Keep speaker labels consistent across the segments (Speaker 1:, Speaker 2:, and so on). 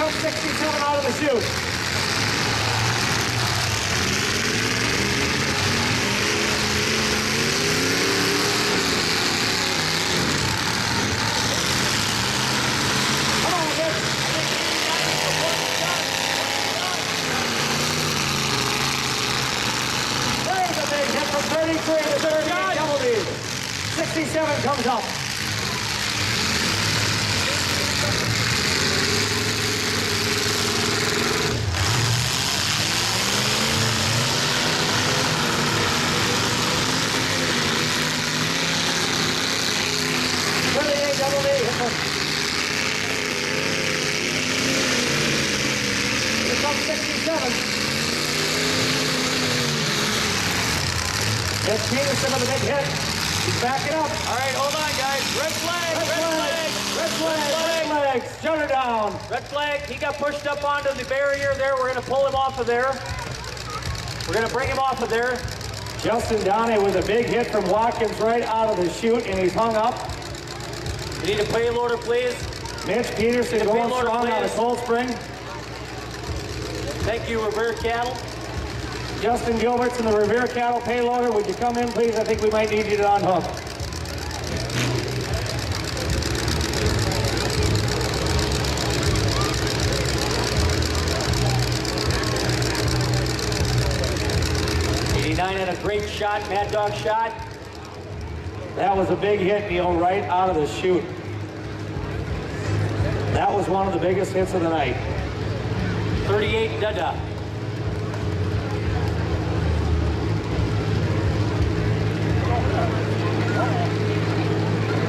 Speaker 1: comes 67 out of the chute. Come on, Vic. There's a big hit from 33 to 38 double D. 67 comes up. Double D. Here comes 67. It's Peterson with a big hit. He's backing up.
Speaker 2: All right, hold on, guys. Red flag, red flag.
Speaker 1: Red flag. Shut her down.
Speaker 2: Red flag. He got pushed up onto the barrier there. We're going to pull him off of there. We're going to bring him off of there.
Speaker 1: Justin Downey with a big hit from Watkins right out of the chute, and he's hung up.
Speaker 2: We need a payloader, please.
Speaker 1: Mitch Peterson going strong out of Cold Spring.
Speaker 2: Thank you, Revere Cattle.
Speaker 1: Justin Gilbert's in the Revere Cattle payloader. Would you come in, please? I think we might need you to unhook.
Speaker 2: '89 had a great shot, Mad Dog shot.
Speaker 1: That was a big hit, Neil, right out of the chute. That was one of the biggest hits of the night.
Speaker 2: 38 Dada.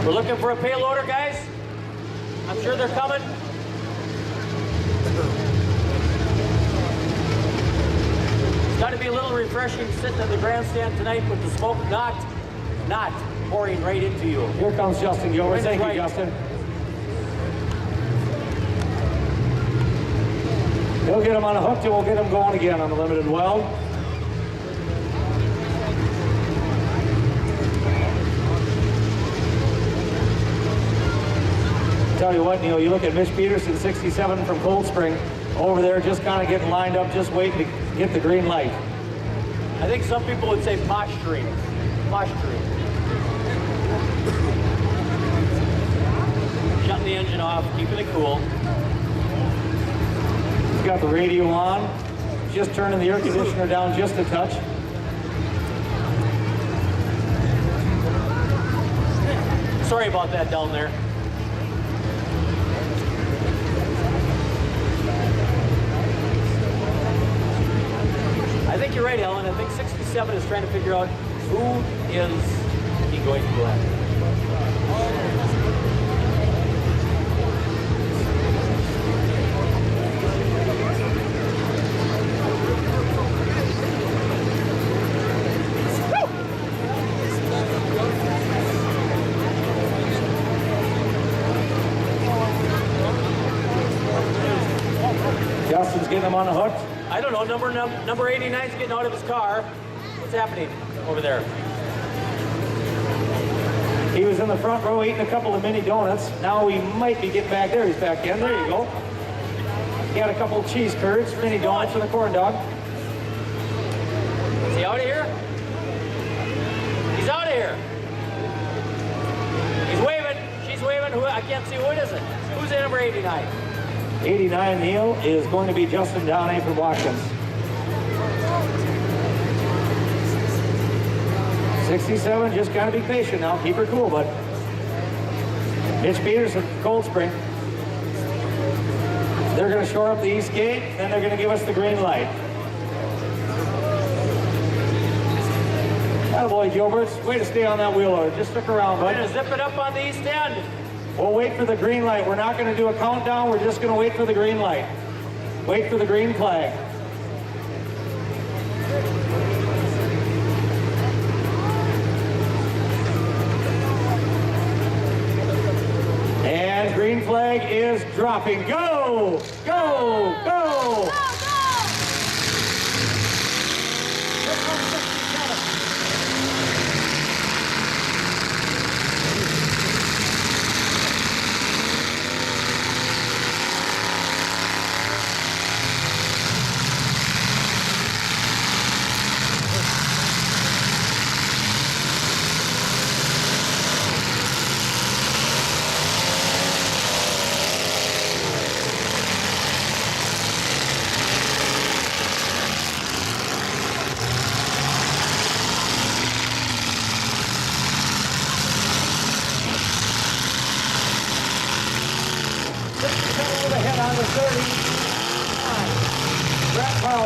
Speaker 2: We're looking for a payloader, guys. I'm sure they're coming. It's got to be a little refreshing sitting at the grandstand tonight with the smoke not pouring right into you.
Speaker 1: Here comes Justin Gilbert. Thank you, Justin. He'll get him on a hook, and we'll get him going again on the limited weld. Tell you what, Neil, you look at Mitch Peterson, 67 from Cold Spring, over there just kind of getting lined up, just waiting to get the green light.
Speaker 2: I think some people would say posturing. Posturing. Shutting the engine off, keeping it cool.
Speaker 1: He's got the radio on, just turning the air conditioner down just a touch.
Speaker 2: Sorry about that down there. I think you're right, Ellen. I think 67 is trying to figure out who is he going to go after.
Speaker 1: Justin's getting him on the hook.
Speaker 2: I don't know, number 89 is getting out of his car. What's happening over there?
Speaker 1: He was in the front row eating a couple of mini donuts. Now he might be getting back there. He's back in. There you go. He had a couple of cheese curds, mini donuts, and a corn dog.
Speaker 2: Is he out of here? He's out of here. He's waving. She's waving. Who? I can't see. Who is it? Who's in number 89?
Speaker 1: 89, Neil, is going to be Justin Downey from Watkins. 67, just gotta be patient now. Keep her cool, bud. Mitch Peterson, Cold Spring. They're gonna shore up the east gate, then they're gonna give us the green light. Attaboy, Gilberts. Way to stay on that wheel, or just stick around, bud.
Speaker 2: We're gonna zip it up on the east end.
Speaker 1: We'll wait for the green light. We're not gonna do a countdown. We're just gonna wait for the green light. Wait for the green flag. And green flag is dropping. Go! Go! Go!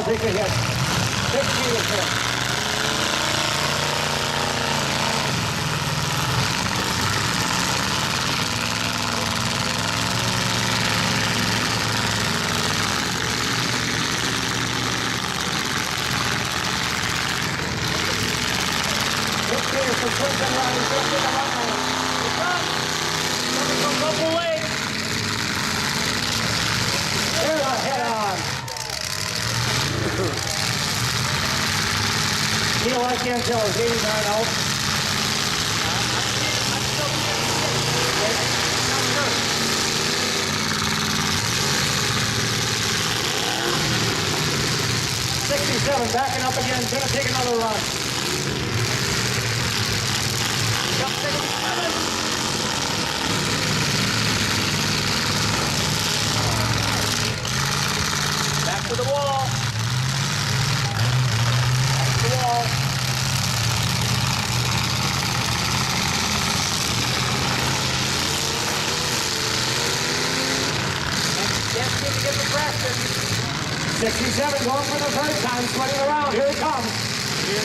Speaker 1: take a hit. 6 Peterson. Neil, I can't tell. Is 89 out? .67, backing up again. Gonna take another run.
Speaker 2: Back to the wall. Back to the wall. Can't seem to get the traction.
Speaker 1: 67 going for the third time, sweating around. Here he comes.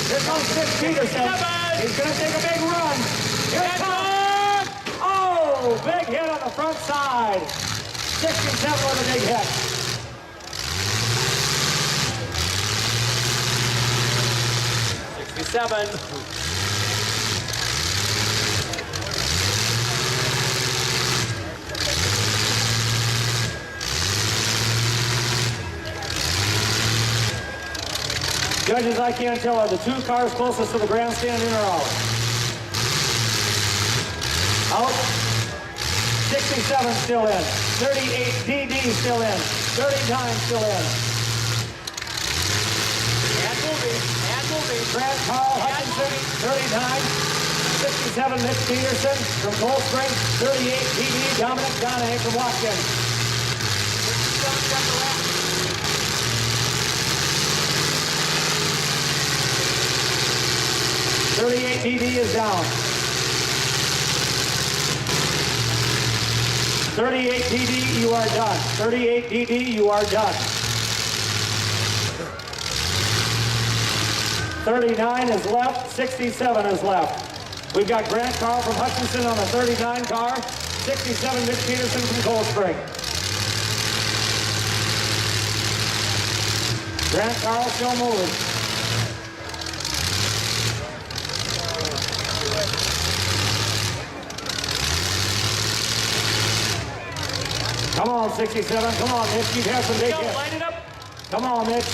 Speaker 1: Here comes Mitch Peterson. He's going to take a big run. Here it comes. Oh, big hit on the front side. 67 with a big hit. Judges, I can't tell, are the two cars closest to the grandstand in or out? Out. 67 still in. 38 DD still in. 39 still in.
Speaker 2: And moving.
Speaker 1: Grant Carl Hutchinson, 39. 67 Mitch Peterson from Cold Spring. 38 DD Dominic Donahue from Watkins. 38 DD is down. 38 DD, you are done. 38 DD, you are done. 39 is left, 67 is left. We've got Grant Carl from Hutchinson on the 39 car, 67 Mitch Peterson from Cold Spring. Grant Carl still moving. Come on, 67. Come on, Mitch. You've had some big hits.
Speaker 2: Line it up.
Speaker 1: Come on, Mitch.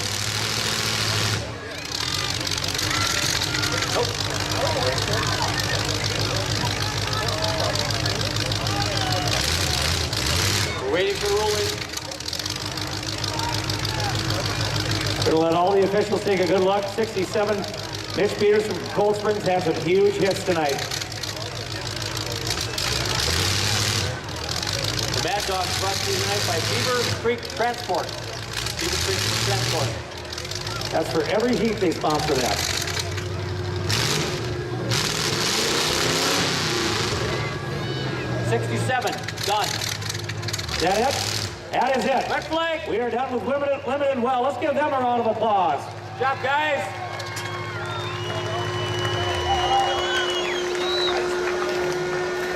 Speaker 2: We're waiting for ruling.
Speaker 1: We'll let all the officials take a good look. 67, Mitch Peterson from Cold Springs has some huge hits tonight.
Speaker 2: The Mad Dogs brought to you tonight by Beaver Creek Transport. Beaver Creek Transport.
Speaker 1: That's for every heat they sponsor that.
Speaker 2: .67, done.
Speaker 1: That it? That is it.
Speaker 2: Red flag.
Speaker 1: We are done with limited well. Let's give them a round of applause.
Speaker 2: Good job, guys.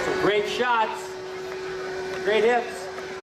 Speaker 2: Some great shots. Great hits.